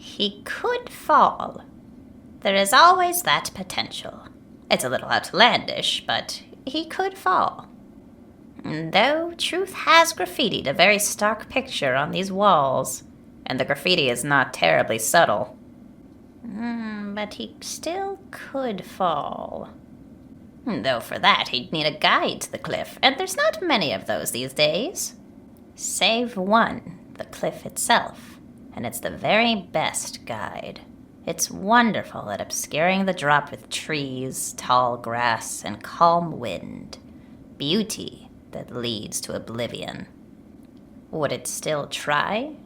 He could fall. There is always that potential. It's a little outlandish, but he could fall. Though truth has graffitied a very stark picture on these walls, and the graffiti is not terribly subtle. But he still could fall. Though for that, he'd need a guide to the cliff, and there's not many of those these days. Save one, the cliff itself, and it's the very best guide. It's wonderful at obscuring the drop with trees, tall grass, and calm wind. Beauty that leads to oblivion. Would it still try?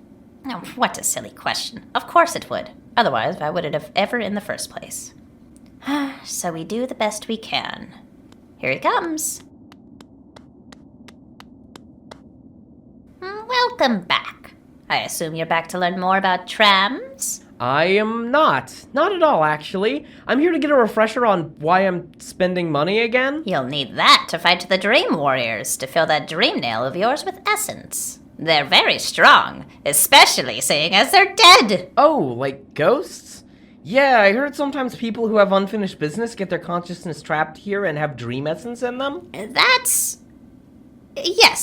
Oh, what a silly question. Of course it would. Otherwise, why would it have ever in the first place? So we do the best we can. Here he comes. Welcome back. I assume you're back to learn more about trams? I am not. Not at all, actually. I'm here to get a refresher on why I'm spending money again. You'll need that to fight the Dream Warriors to fill that dream nail of yours with essence. They're very strong, especially seeing as they're dead. Oh, like ghosts? Yeah, I heard sometimes people who have unfinished business get their consciousness trapped here and have dream essence in them. Yes,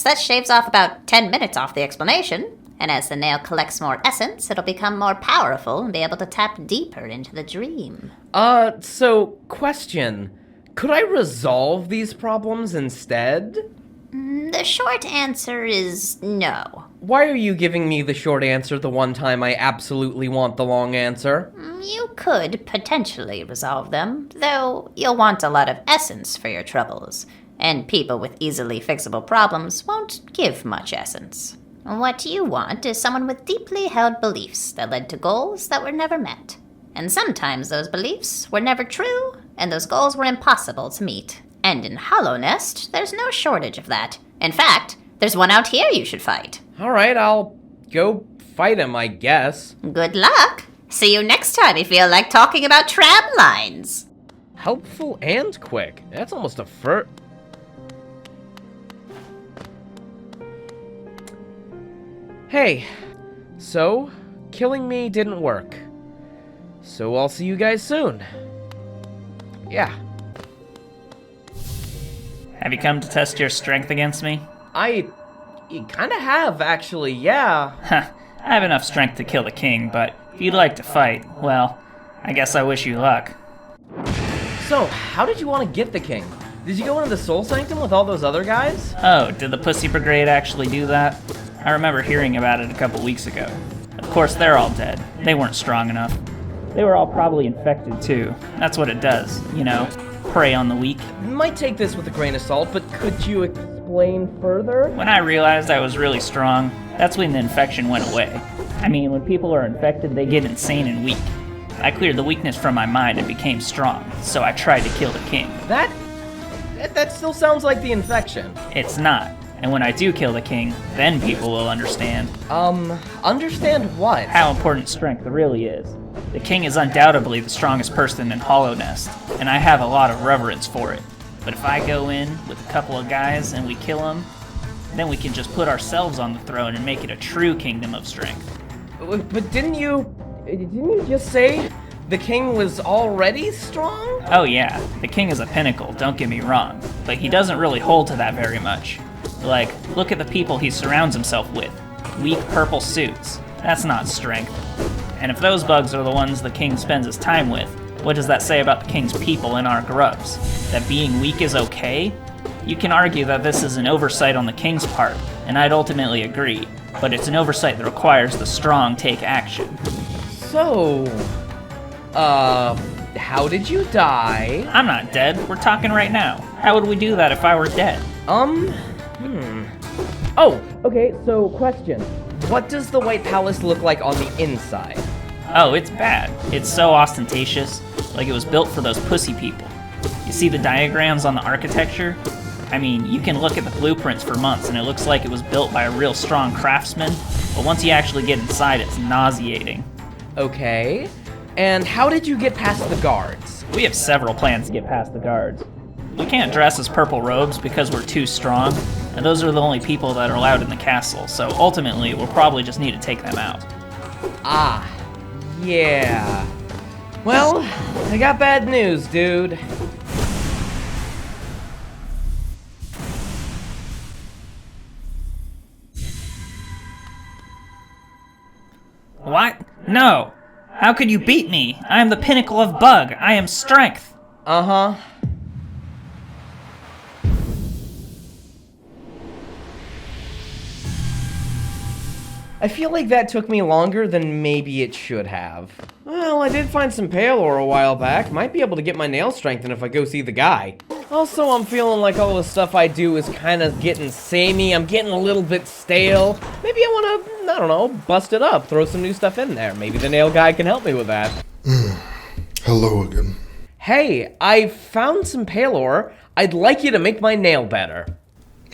that shaves off about 10 minutes off the explanation. And as the nail collects more essence, it'll become more powerful and be able to tap deeper into the dream. So, question. Could I resolve these problems instead? The short answer is no. Why are you giving me the short answer the one time I absolutely want the long answer? You could potentially resolve them, though you'll want a lot of essence for your troubles, and people with easily fixable problems won't give much essence. What you want is someone with deeply held beliefs that led to goals that were never met. And sometimes those beliefs were never true, and those goals were impossible to meet. And in Hollow Nest, there's no shortage of that. In fact, there's one out here you should fight. Alright, I'll go fight him, I guess. Good luck! See you next time you feel like talking about tram lines! Helpful and quick. That's almost a first. Hey, so, killing me didn't work. So I'll see you guys soon. Yeah. Have you come to test your strength against me? I kinda have, actually, yeah. Huh, I have enough strength to kill the king, but if you'd like to fight, well, I guess I wish you luck. So, how did you want to get the king? Did you go into the Soul Sanctum with all those other guys? Oh, did the Pussy Brigade actually do that? I remember hearing about it a couple weeks ago. Of course, they're all dead. They weren't strong enough. They were all probably infected, too. That's what it does, you know, prey on the weak. Might take this with a grain of salt, but could you explain further? When I realized I was really strong, that's when the infection went away. I mean, when people are infected, they get insane and weak. I cleared the weakness from my mind and became strong, so I tried to kill the king. That still sounds like the infection. It's not. And when I do kill the king, then people will understand. Understand what? How important strength really is. The king is undoubtedly the strongest person in Hollow Nest, and I have a lot of reverence for it. But if I go in with a couple of guys and we kill him, then we can just put ourselves on the throne and make it a true kingdom of strength. But didn't you just say the king was already strong? Oh yeah, the king is a pinnacle, don't get me wrong, but he doesn't really hold to that very much. Like, look at the people he surrounds himself with. Weak purple suits. That's not strength. And if those bugs are the ones the king spends his time with, what does that say about the king's people and our grubs? That being weak is okay? You can argue that this is an oversight on the king's part, and I'd ultimately agree, but it's an oversight that requires the strong take action. So, how did you die? I'm not dead, we're talking right now. How would we do that if I were dead? Oh, okay, so question. What does the White Palace look like on the inside? Oh, it's bad. It's so ostentatious, like it was built for those pussy people. You see the diagrams on the architecture? I mean, you can look at the blueprints for months and it looks like it was built by a real strong craftsman, but once you actually get inside, it's nauseating. Okay, and how did you get past the guards? We have several plans to get past the guards. We can't dress as purple robes because we're too strong, and those are the only people that are allowed in the castle, so ultimately we'll probably just need to take them out. Ah, Yeah. Well, I got bad news, dude. What? No! How could you beat me? I am the pinnacle of bug. I am strength. Uh-huh. I feel like that took me longer than maybe it should have. Well, I did find some pale ore a while back. Might be able to get my nails strengthened if I go see the guy. Also, I'm feeling like all the stuff I do is kind of getting samey. I'm getting a little bit stale. Maybe I want to, I don't know, bust it up, throw some new stuff in there. Maybe the nail guy can help me with that. Hello again. Hey, I found some pale ore. I'd like you to make my nail better.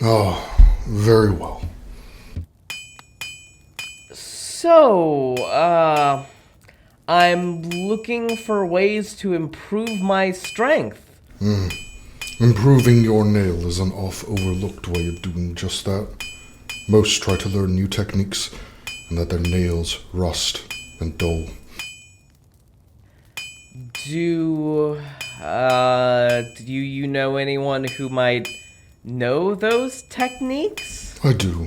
Oh, very well. So, I'm looking for ways to improve my strength. Improving your nail is an oft-overlooked way of doing just that. Most try to learn new techniques and let their nails rust and dull. Do you know anyone who might know those techniques? I do.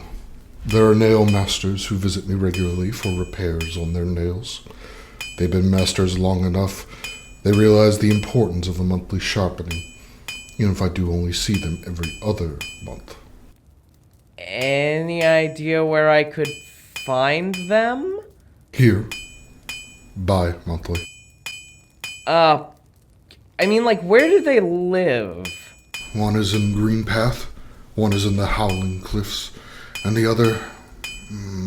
There are nail masters who visit me regularly for repairs on their nails. They've been masters long enough, they realize the importance of a monthly sharpening, even if I do only see them every other month. Any idea where I could find them? Here, bi-monthly. I mean, like, where do they live? One is in Green Path, one is in the Howling Cliffs, and the other,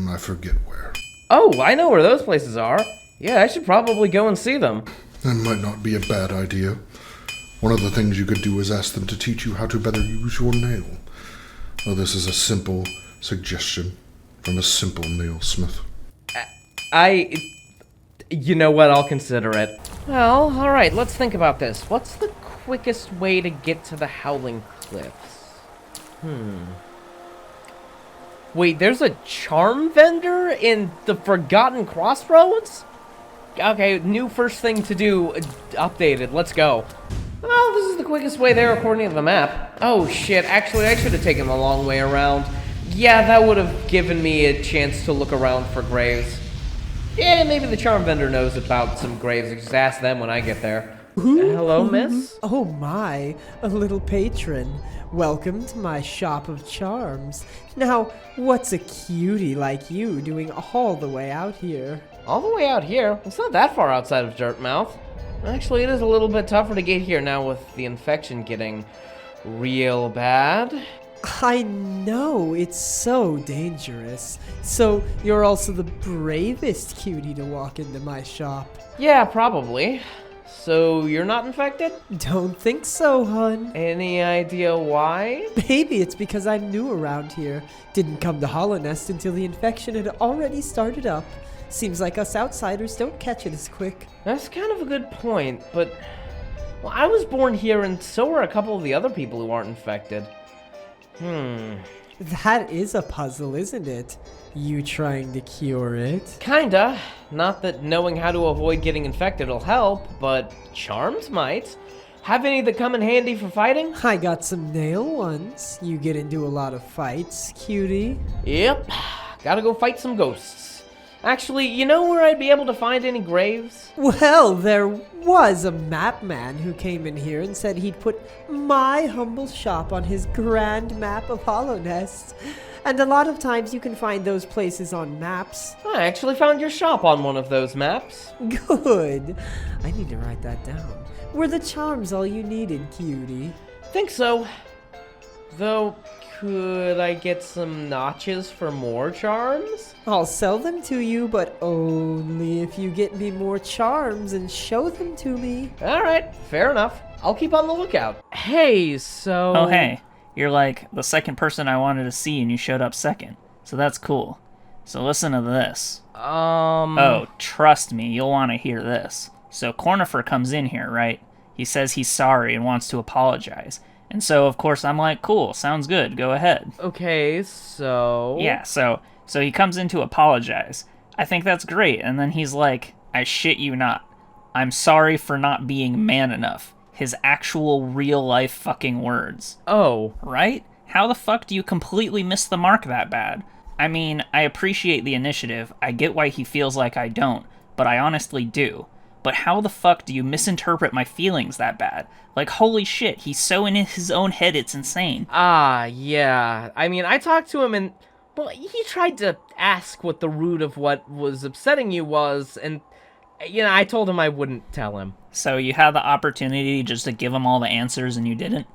I forget where. Oh, I know where those places are. Yeah, I should probably go and see them. That might not be a bad idea. One of the things you could do is ask them to teach you how to better use your nail. Well, this is a simple suggestion from a simple nailsmith. You know what, I'll consider it. Well, alright, let's think about this. What's the quickest way to get to the Howling Cliffs? Wait, there's a charm vendor in the Forgotten Crossroads? Okay, new first thing to do, updated, let's go. Well, this is the quickest way there according to the map. Oh shit, actually I should have taken the long way around. Yeah, that would have given me a chance to look around for graves. Yeah, maybe the charm vendor knows about some graves. Just ask them when I get there. Hello, miss? Oh my, a little patron. Welcome to my shop of charms. Now, what's a cutie like you doing all the way out here? All the way out here? It's not that far outside of Dirtmouth. Actually, it is a little bit tougher to get here now with the infection getting real bad. I know, it's so dangerous. So, you're also the bravest cutie to walk into my shop. Yeah, probably. So, you're not infected? Don't think so, hun. Any idea why? Maybe it's because I'm new around here. Didn't come to Hollow Nest until the infection had already started up. Seems like us outsiders don't catch it as quick. That's kind of a good point, but... Well, I was born here and so were a couple of the other people who aren't infected. That is a puzzle, isn't it? You trying to cure it? Kinda. Not that knowing how to avoid getting infected will help, but charms might. Have any that come in handy for fighting? I got some nail ones. You get into a lot of fights, cutie. Yep. Gotta go fight some ghosts. Actually, you know where I'd be able to find any graves? Well, there was a map man who came in here and said he'd put my humble shop on his grand map of Hollow Nest. And a lot of times you can find those places on maps. I actually found your shop on one of those maps. Good. I need to write that down. Were the charms all you needed, cutie? Think so. Though, could I get some notches for more charms? I'll sell them to you, but only if you get me more charms and show them to me. Alright, fair enough. I'll keep on the lookout. Hey, so... Oh, hey. You're like the second person I wanted to see and you showed up second. So that's cool. So listen to this. Oh, trust me, you'll want to hear this. So Cornifer comes in here, right? He says he's sorry and wants to apologize. And so, of course, I'm like, cool, sounds good, go ahead. Okay, so... Yeah, so he comes in to apologize. I think that's great, and then he's like, I shit you not. I'm sorry for not being man enough. His actual real-life fucking words. Oh. Right? How the fuck do you completely miss the mark that bad? I mean, I appreciate the initiative. I get why he feels like I don't, but I honestly do. But how the fuck do you misinterpret my feelings that bad? Like, holy shit, he's so in his own head, it's insane. Yeah. I mean, I talked to him and, well, he tried to ask what the root of what was upsetting you was, and, I told him I wouldn't tell him. So you had the opportunity just to give him all the answers and you didn't?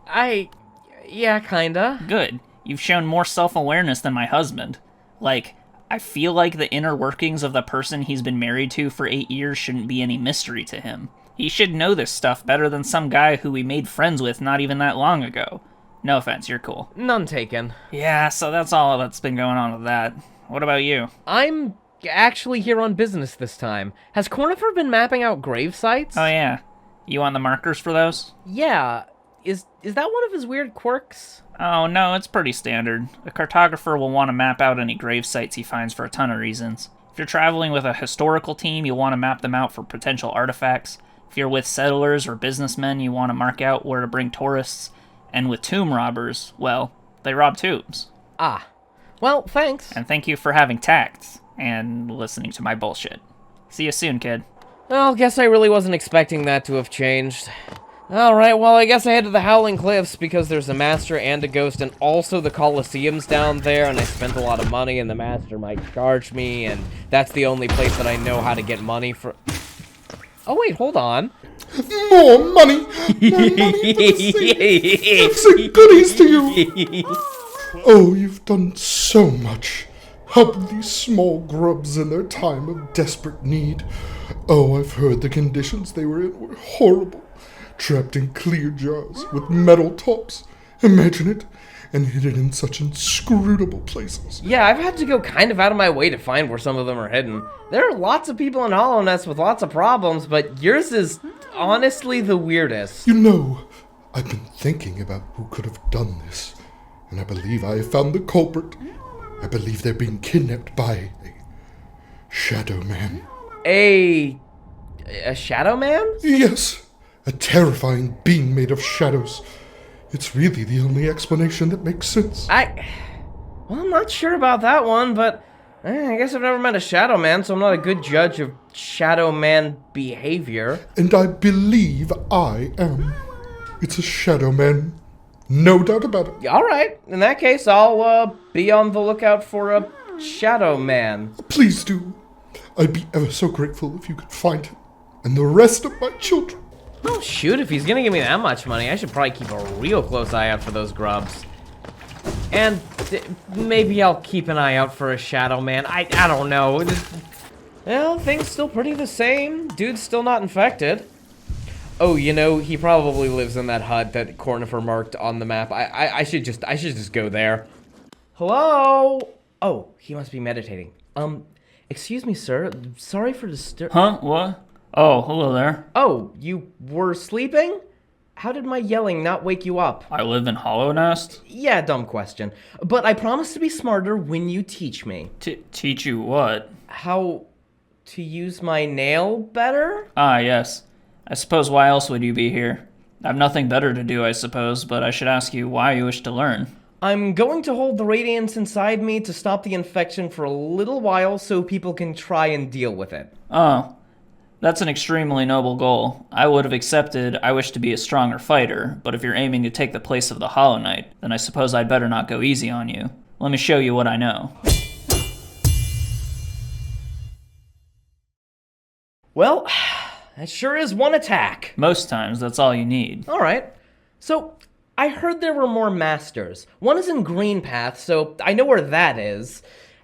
Yeah, kinda. Good. You've shown more self-awareness than my husband. Like, I feel like the inner workings of the person he's been married to for 8 years shouldn't be any mystery to him. He should know this stuff better than some guy who we made friends with not even that long ago. No offense, you're cool. None taken. Yeah, so that's all that's been going on with that. What about you? I'm actually here on business this time. Has Cornifer been mapping out grave sites? Oh yeah. You want the markers for those? Yeah. Is that one of his weird quirks? Oh no, it's pretty standard. A cartographer will want to map out any grave sites he finds for a ton of reasons. If you're traveling with a historical team, you'll want to map them out for potential artifacts. If you're with settlers or businessmen, you want to mark out where to bring tourists. And with tomb robbers, well, they rob tombs. Ah. Well, thanks. And thank you for having tact and listening to my bullshit. See you soon, kid. Well, guess I really wasn't expecting that to have changed. Alright, well, I guess I head to the Howling Cliffs because there's a master and a ghost, and also the Colosseum's down there, and I spent a lot of money, and the master might charge me, and that's the only place that I know how to get money for... Oh, wait, hold on. More money! More money for the sake of goodies to you! Oh, you've done so much. Help these small grubs in their time of desperate need. Oh, I've heard the conditions they were in were horrible. Trapped in clear jars with metal tops. Imagine it. And hidden in such inscrutable places. Yeah, I've had to go kind of out of my way to find where some of them are hidden. There are lots of people in Hollow Nest with lots of problems, but yours is honestly the weirdest. You know, I've been thinking about who could have done this. And I believe I have found the culprit. I believe they're being kidnapped by a Shadow Man. A Shadow Man? Yes, a terrifying being made of shadows. It's really the only explanation that makes sense. Well, I'm not sure about that one, but I guess I've never met a Shadow Man, so I'm not a good judge of Shadow Man behavior. And I believe I am. It's a Shadow Man. No doubt about it. Alright, in that case, I'll be on the lookout for a Shadow Man. Please do. I'd be ever so grateful if you could find him. And the rest of my children. Oh shoot, if he's gonna give me that much money, I should probably keep a real close eye out for those grubs. And maybe I'll keep an eye out for a Shadow Man. I don't know. Well, things still pretty the same. Dude's still not infected. Oh, he probably lives in that hut that Cornifer marked on the map. I should just go there. Hello? Oh, he must be meditating. Excuse me, sir. Sorry for disturbing. Huh? What? Oh, hello there. Oh, you were sleeping? How did my yelling not wake you up? I live in Hollow Nest? Yeah, dumb question. But I promise to be smarter when you teach me. Teach you what? How to use my nail better? Ah, yes. I suppose why else would you be here? I've nothing better to do, I suppose, but I should ask you why you wish to learn. I'm going to hold the radiance inside me to stop the infection for a little while so people can try and deal with it. Oh. That's an extremely noble goal. I would have accepted I wish to be a stronger fighter, but if you're aiming to take the place of the Hollow Knight, then I suppose I'd better not go easy on you. Let me show you what I know. Well, that sure is one attack. Most times, that's all you need. Alright. So, I heard there were more masters. One is in Green Path, so I know where that is.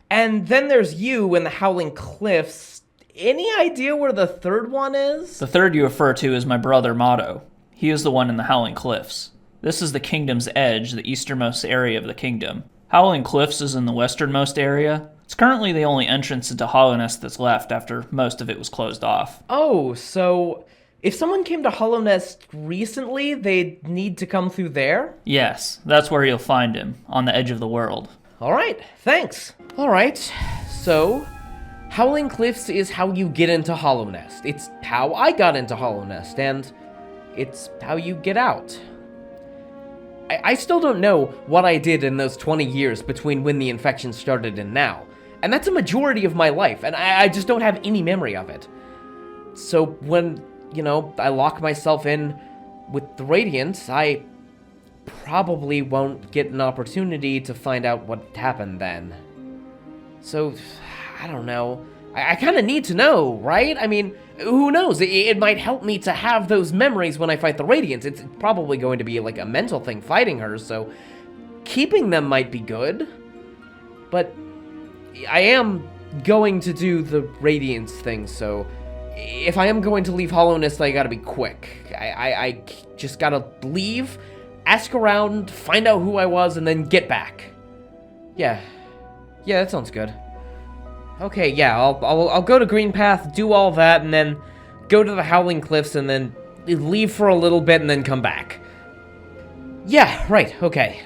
And then there's you in the Howling Cliffs. Any idea where the third one is? The third you refer to is my brother Motto. He is the one in the Howling Cliffs. This is the kingdom's edge, the easternmost area of the kingdom. Howling Cliffs is in the westernmost area. It's currently the only entrance into Hollow Nest that's left after most of it was closed off. Oh, so if someone came to Hollow Nest recently, they'd need to come through there? Yes, that's where you'll find him, on the edge of the world. Alright, thanks. Alright, so Howling Cliffs is how you get into Hollow Nest. It's how I got into Hollow Nest, and it's how you get out. I still don't know what I did in those 20 years between when the infection started and now. And that's a majority of my life, and I just don't have any memory of it. So when, I lock myself in with the Radiance, I probably won't get an opportunity to find out what happened then. So, I don't know. I kind of need to know, right? I mean, who knows? It might help me to have those memories when I fight the Radiance. It's probably going to be like a mental thing fighting her, so keeping them might be good. But I am going to do the Radiance thing, so if I am going to leave Hollow Nest, I gotta be quick. I just gotta leave, ask around, find out who I was, and then get back. Yeah, that sounds good. Okay, yeah, I'll go to Green Path, do all that, and then go to the Howling Cliffs, and then leave for a little bit, and then come back. Yeah, right, okay.